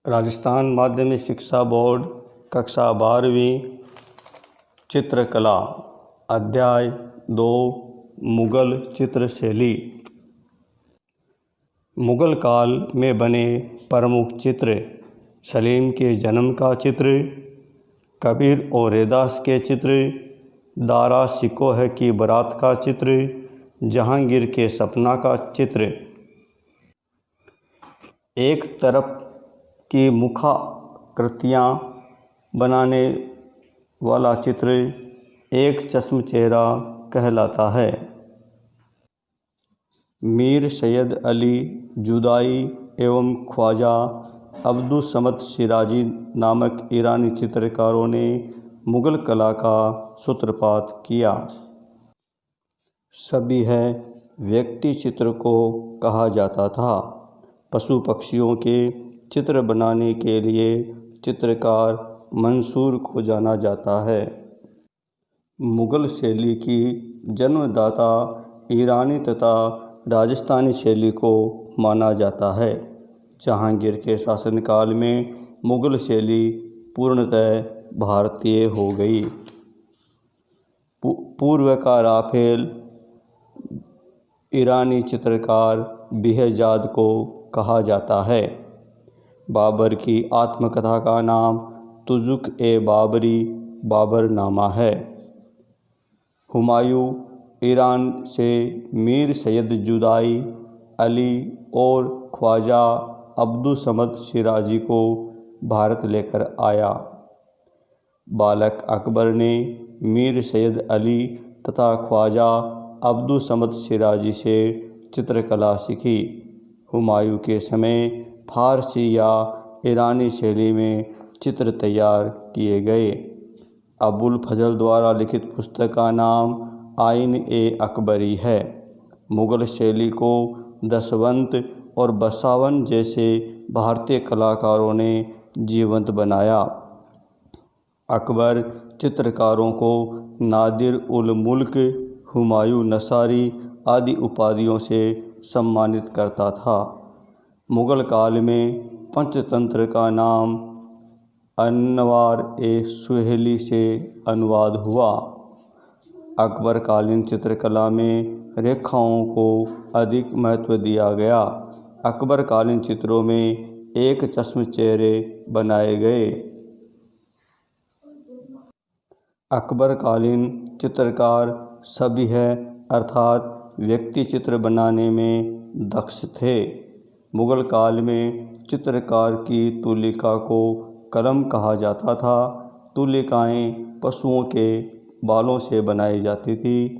राजस्थान माध्यमिक शिक्षा बोर्ड कक्षा 12वीं चित्रकला अध्याय 2 मुग़ल चित्रशैली। मुग़ल काल में बने प्रमुख चित्र सलीम के जन्म का चित्र, कबीर और रैदास के चित्र, दारा शिकोह की बारात का चित्र, जहांगीर के सपना का चित्र। एक तरफ की मुखाकृतियाँ बनाने वाला चित्र एक चश्म चेहरा कहलाता है। मीर सैयद अली जुदाई एवं ख्वाजा अब्दुस समद शिराजी नामक ईरानी चित्रकारों ने मुग़ल कला का सूत्रपात किया। सभी है व्यक्ति चित्र को कहा जाता था। पशु पक्षियों के चित्र बनाने के लिए चित्रकार मंसूर को जाना जाता है। मुग़ल शैली की जन्मदाता ईरानी तथा राजस्थानी शैली को माना जाता है। जहांगीर के शासनकाल में मुग़ल शैली पूर्णतः भारतीय हो गई। पूर्व का राफेल ईरानी चित्रकार बेहजाद को कहा जाता है। बाबर की आत्मकथा का नाम तुज़ुक-ए-बाबरी बाबरनामा है। हुमायूं ईरान से मीर सैयद जुदाई अली और ख्वाजा अब्दुस समद शिराजी को भारत लेकर आया। बालक अकबर ने मीर सैयद अली तथा ख्वाजा अब्दुस समद शिराजी से चित्रकला सीखी। हुमायूं के समय फारसी या ईरानी शैली में चित्र तैयार किए गए। अबुल फजल द्वारा लिखित पुस्तक का नाम आइन-ए-अकबरी है। मुग़ल शैली को दशवंत और बसावन जैसे भारतीय कलाकारों ने जीवंत बनाया। अकबर चित्रकारों को नादिर उल मुल्क, हुमायूं नसारी आदि उपाधियों से सम्मानित करता था। मुग़ल काल में पंचतंत्र का नाम अनवार-ए-सुहेली से अनुवाद हुआ। अकबरकालीन चित्रकला में रेखाओं को अधिक महत्व दिया गया। अकबरकालीन चित्रों में एक चश्म चेहरे बनाए गए। अकबरकालीन चित्रकार सभी है अर्थात व्यक्ति चित्र बनाने में दक्ष थे। मुग़ल काल में चित्रकार की तुलिका को कलम कहा जाता था। तुलिकाएँ पशुओं के बालों से बनाई जाती थी।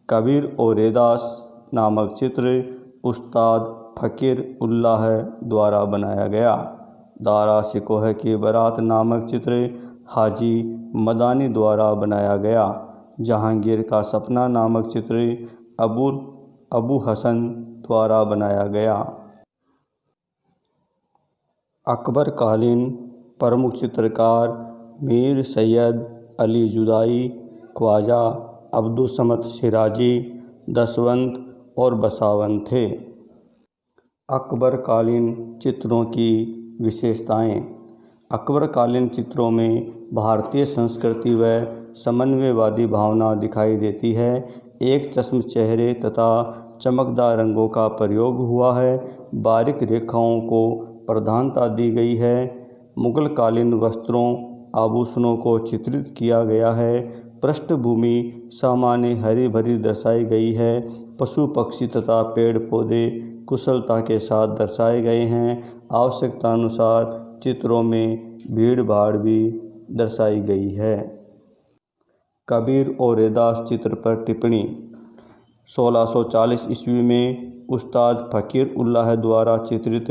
कबीर और रैदास नामक चित्र उस्ताद फ़कीर उल्लाह द्वारा बनाया गया। दारा शिकोह की बारात नामक चित्र हाजी मदानी द्वारा बनाया गया। जहांगीर का सपना नामक चित्र अबू हसन द्वारा बनाया गया। अकबरकालीन प्रमुख चित्रकार मीर सैयद अली जुदाई, ख्वाजा अब्दुस समद शिराजी, दशवंत और बसावन थे। अकबरकालीन चित्रों की विशेषताएं। अकबरकालीन चित्रों में भारतीय संस्कृति व समन्वयवादी भावना दिखाई देती है। एक चश्म चेहरे तथा चमकदार रंगों का प्रयोग हुआ है। बारीक रेखाओं को प्रधानता दी गई है। मुग़लकालीन वस्त्रों आभूषणों को चित्रित किया गया है। पृष्ठभूमि सामान्य हरी भरी दर्शाई गई है। पशु पक्षी तथा पेड़ पौधे कुशलता के साथ दर्शाए गए हैं। आवश्यकता अनुसार चित्रों में भीड़ भाड़ भी दर्शाई गई है। कबीर और रैदास चित्र पर टिप्पणी। 1640 ईस्वी में उस्ताद फ़कीर उल्लाह द्वारा चित्रित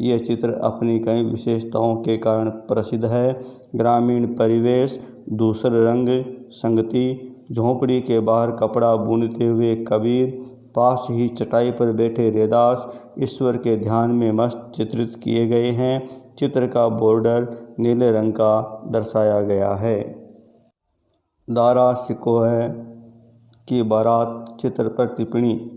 यह चित्र अपनी कई विशेषताओं के कारण प्रसिद्ध है। ग्रामीण परिवेश, दूसरे रंग संगति, झोंपड़ी के बाहर कपड़ा बुनते हुए कबीर, पास ही चटाई पर बैठे रैदास ईश्वर के ध्यान में मस्त चित्रित किए गए हैं। चित्र का बॉर्डर नीले रंग का दर्शाया गया है। दारा शिकोह की बारात चित्र पर टिप्पणी।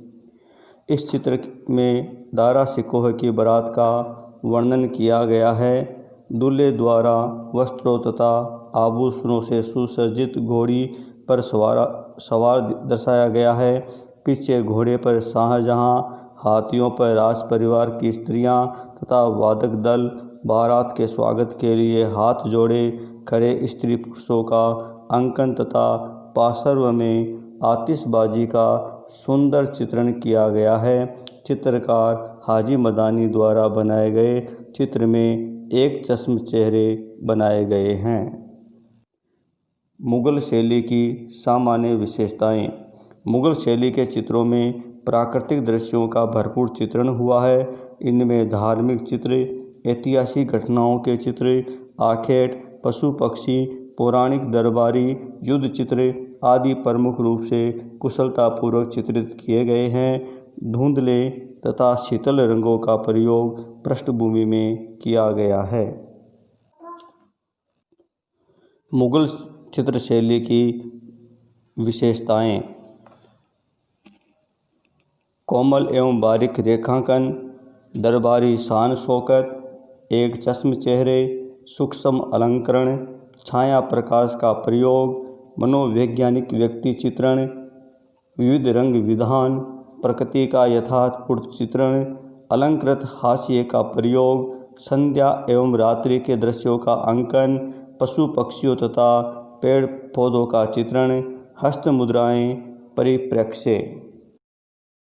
इस चित्र में दारा शिकोह की बारात का वर्णन किया गया है। दूल्हे द्वारा वस्त्रों तथा आभूषणों से सुसज्जित घोड़ी पर सवार दर्शाया गया है। पीछे घोड़े पर शाहजहां, हाथियों पर राज परिवार की स्त्रियां तथा वादक दल बारात के स्वागत के लिए हाथ जोड़े खड़े स्त्री पुरुषों का अंकन तथा पार्श्व में आतिशबाजी का सुंदर चित्रण किया गया है। चित्रकार हाजी मदानी द्वारा बनाए गए चित्र में एक चश्म चेहरे बनाए गए हैं। मुगल शैली की सामान्य विशेषताएं। मुगल शैली के चित्रों में प्राकृतिक दृश्यों का भरपूर चित्रण हुआ है। इनमें धार्मिक चित्र, ऐतिहासिक घटनाओं के चित्र, आखेट, पशु पक्षी, पौराणिक दरबारी युद्ध चित्र आदि प्रमुख रूप से कुशलतापूर्वक चित्रित किए गए हैं। धुंधले तथा शीतल रंगों का प्रयोग पृष्ठभूमि में किया गया है। मुगल चित्रशैली की विशेषताएं। कोमल एवं बारीक रेखांकन, दरबारी शान शौकत, एक चश्म चेहरे, सूक्ष्म अलंकरण, छाया प्रकाश का प्रयोग, मनोवैज्ञानिक व्यक्ति चित्रण, विविध रंग विधान, प्रकृति का यथार्थपूर्ण चित्रण, अलंकृत हास्य का प्रयोग, संध्या एवं रात्रि के दृश्यों का अंकन, पशु पक्षियों तथा पेड़ पौधों का चित्रण, हस्त मुद्राएं, परिप्रेक्ष्य।